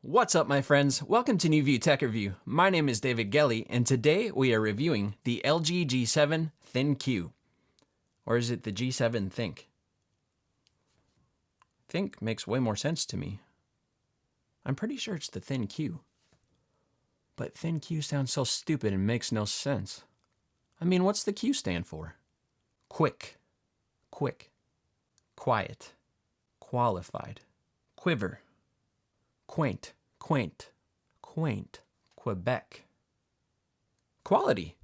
What's up, my friends? Welcome to New View Tech Review. My name is David Gelly, and today we are reviewing the LG G7 ThinQ. Or is it the G7 Think? Think makes way more sense to me. I'm pretty sure it's the ThinQ. But ThinQ sounds so stupid and makes no sense. I mean, what's the Q stand for? Quick, quiet, qualified, quiver, quaint, Quebec. Quality.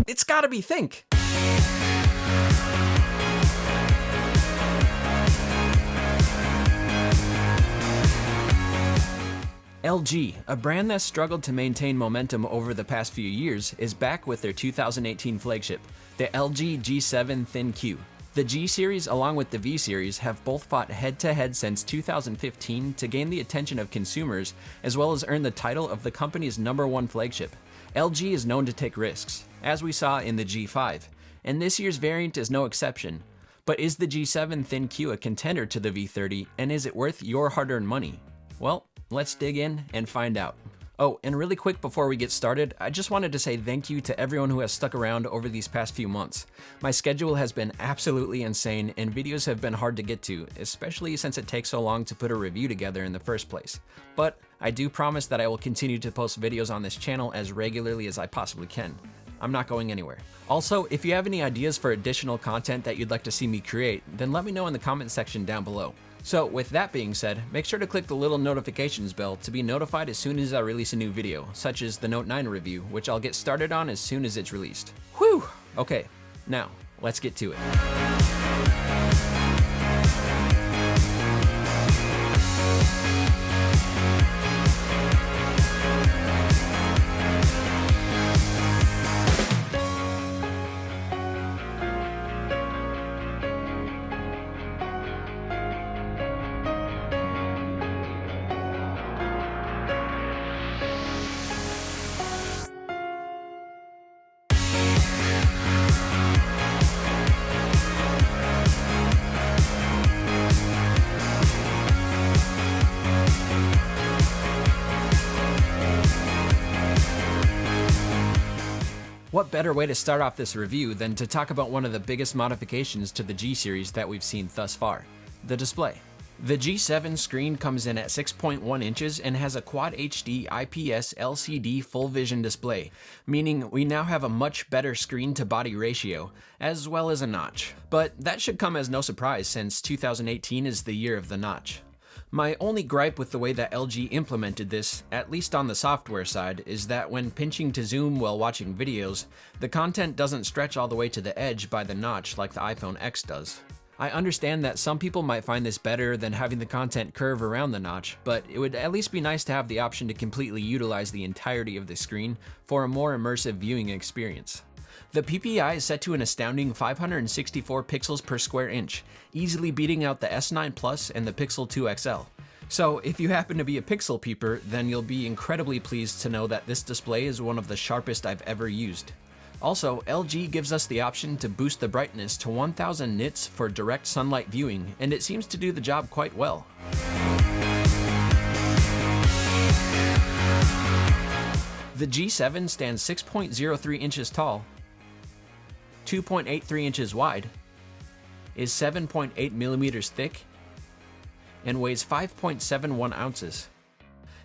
It's gotta be Think. LG, a brand that struggled to maintain momentum over the past few years, is back with their 2018 flagship, the LG G7 ThinQ. The G series along with the V series have both fought head-to-head since 2015 to gain the attention of consumers, as well as earn the title of the company's #1 flagship. LG is known to take risks, as we saw in the G5, and this year's variant is no exception. But is the G7 ThinQ a contender to the V30, and is it worth your hard-earned money? Well, let's dig in and find out. Oh, and really quick before we get started, I just wanted to say thank you to everyone who has stuck around over these past few months. My schedule has been absolutely insane and videos have been hard to get to, especially since it takes so long to put a review together in the first place. But I do promise that I will continue to post videos on this channel as regularly as I possibly can. I'm not going anywhere. Also, if you have any ideas for additional content that you'd like to see me create, then let me know in the comment section down below. So with that being said, make sure to click the little notifications bell to be notified as soon as I release a new video, such as the Note 9 review, which I'll get started on as soon as it's released. Whew! Okay, now, let's get to it. What better way to start off this review than to talk about one of the biggest modifications to the G series that we've seen thus far, the display. The G7 screen comes in at 6.1 inches and has a Quad HD IPS LCD full vision display, meaning we now have a much better screen to body ratio, as well as a notch. But that should come as no surprise since 2018 is the year of the notch. My only gripe with the way that LG implemented this, at least on the software side, is that when pinching to zoom while watching videos, the content doesn't stretch all the way to the edge by the notch like the iPhone X does. I understand that some people might find this better than having the content curve around the notch, but it would at least be nice to have the option to completely utilize the entirety of the screen for a more immersive viewing experience. The PPI is set to an astounding 564 pixels per square inch, easily beating out the S9 Plus and the Pixel 2 XL. So if you happen to be a pixel peeper, then you'll be incredibly pleased to know that this display is one of the sharpest I've ever used. Also, LG gives us the option to boost the brightness to 1000 nits for direct sunlight viewing, and it seems to do the job quite well. The G7 stands 6.03 inches tall, 2.83 inches wide, is 7.8 millimeters thick, and weighs 5.71 ounces.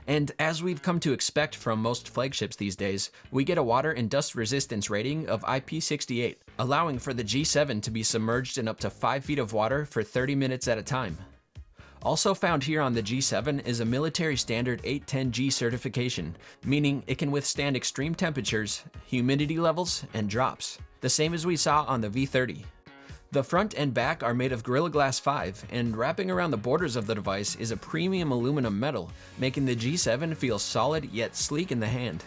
And as we've come to expect from most flagships these days, we get a water and dust resistance rating of IP68, allowing for the G7 to be submerged in up to 5 feet of water for 30 minutes at a time. Also found here on the G7 is a military standard 810G certification, meaning it can withstand extreme temperatures, humidity levels, and drops, the same as we saw on the V30. The front and back are made of Gorilla Glass 5, and wrapping around the borders of the device is a premium aluminum metal, making the G7 feel solid yet sleek in the hand.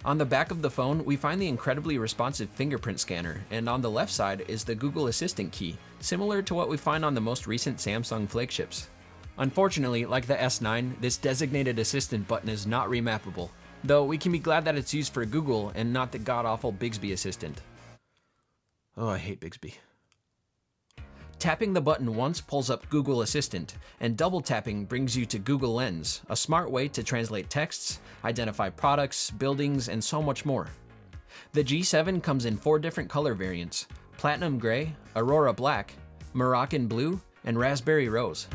On the back of the phone, we find the incredibly responsive fingerprint scanner, and on the left side is the Google Assistant key, similar to what we find on the most recent Samsung flagships. Unfortunately, like the S9, this designated assistant button is not remappable, though we can be glad that it's used for Google and not the god-awful Bixby assistant. Oh, I hate Bixby. Tapping the button once pulls up Google Assistant, and double tapping brings you to Google Lens, a smart way to translate texts, identify products, buildings, and so much more. The G7 comes in 4 different color variants: Platinum Gray, Aurora Black, Moroccan Blue, and Raspberry Rose.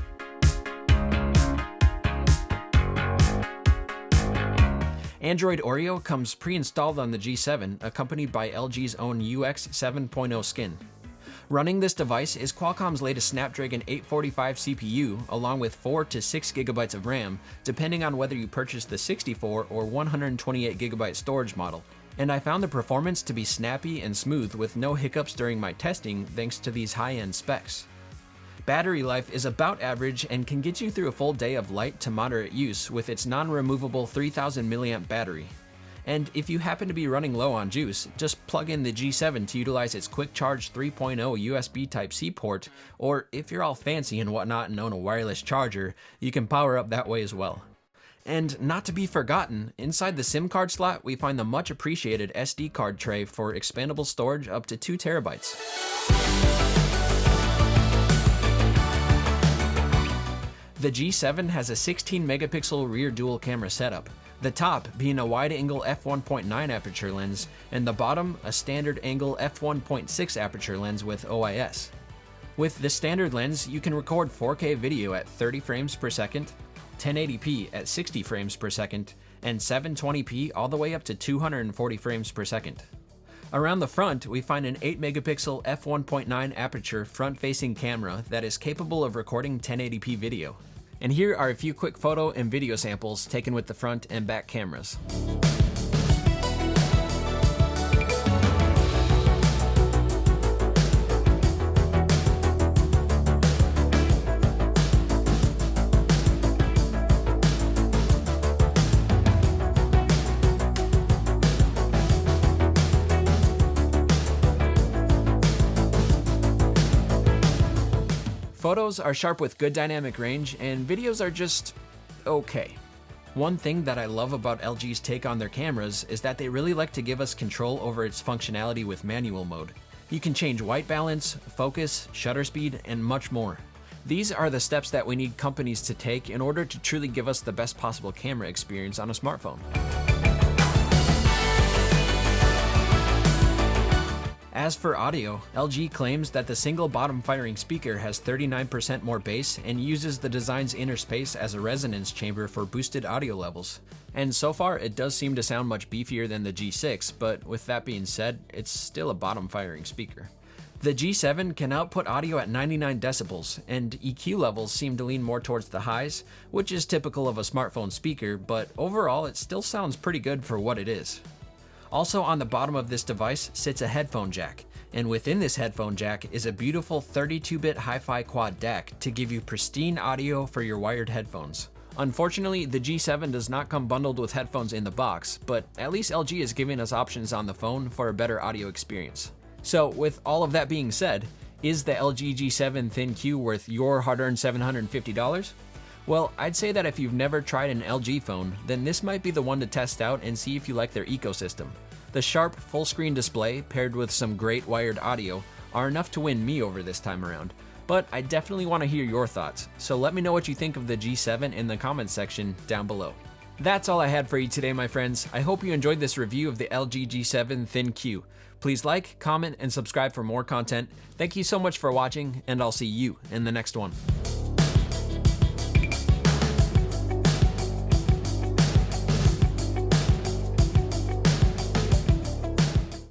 Android Oreo comes pre-installed on the G7, accompanied by LG's own UX 7.0 skin. Running this device is Qualcomm's latest Snapdragon 845 CPU, along with 4 to 6 GB of RAM, depending on whether you purchase the 64 or 128 GB storage model. And I found the performance to be snappy and smooth with no hiccups during my testing thanks to these high-end specs. Battery life is about average and can get you through a full day of light to moderate use with its non-removable 3000 mAh battery. And if you happen to be running low on juice, just plug in the G7 to utilize its Quick Charge 3.0 USB Type-C port, or if you're all fancy and whatnot and own a wireless charger, you can power up that way as well. And not to be forgotten, inside the SIM card slot we find the much appreciated SD card tray for expandable storage up to 2 TB. The G7 has a 16 megapixel rear dual camera setup, the top being a wide-angle f1.9 aperture lens, and the bottom a standard angle f1.6 aperture lens with OIS. With the standard lens, you can record 4K video at 30 frames per second, 1080p at 60 frames per second, and 720p all the way up to 240 frames per second. Around the front, we find an 8 megapixel f1.9 aperture front-facing camera that is capable of recording 1080p video. And here are a few quick photo and video samples taken with the front and back cameras. Photos are sharp with good dynamic range, and videos are just okay. One thing that I love about LG's take on their cameras is that they really like to give us control over its functionality with manual mode. You can change white balance, focus, shutter speed, and much more. These are the steps that we need companies to take in order to truly give us the best possible camera experience on a smartphone. As for audio, LG claims that the single bottom firing speaker has 39% more bass and uses the design's inner space as a resonance chamber for boosted audio levels. And so far, it does seem to sound much beefier than the G6, but with that being said, it's still a bottom firing speaker. The G7 can output audio at 99 decibels, and EQ levels seem to lean more towards the highs, which is typical of a smartphone speaker, but overall it still sounds pretty good for what it is. Also on the bottom of this device sits a headphone jack, and within this headphone jack is a beautiful 32-bit hi-fi quad DAC to give you pristine audio for your wired headphones. Unfortunately, the G7 does not come bundled with headphones in the box, but at least LG is giving us options on the phone for a better audio experience. So with all of that being said, is the LG G7 ThinQ worth your hard-earned $750? Well, I'd say that if you've never tried an LG phone, then this might be the one to test out and see if you like their ecosystem. The sharp, full-screen display paired with some great wired audio are enough to win me over this time around. But I definitely want to hear your thoughts, so let me know what you think of the G7 in the comments section down below. That's all I had for you today, my friends. I hope you enjoyed this review of the LG G7 ThinQ. Please like, comment, and subscribe for more content. Thank you so much for watching, and I'll see you in the next one.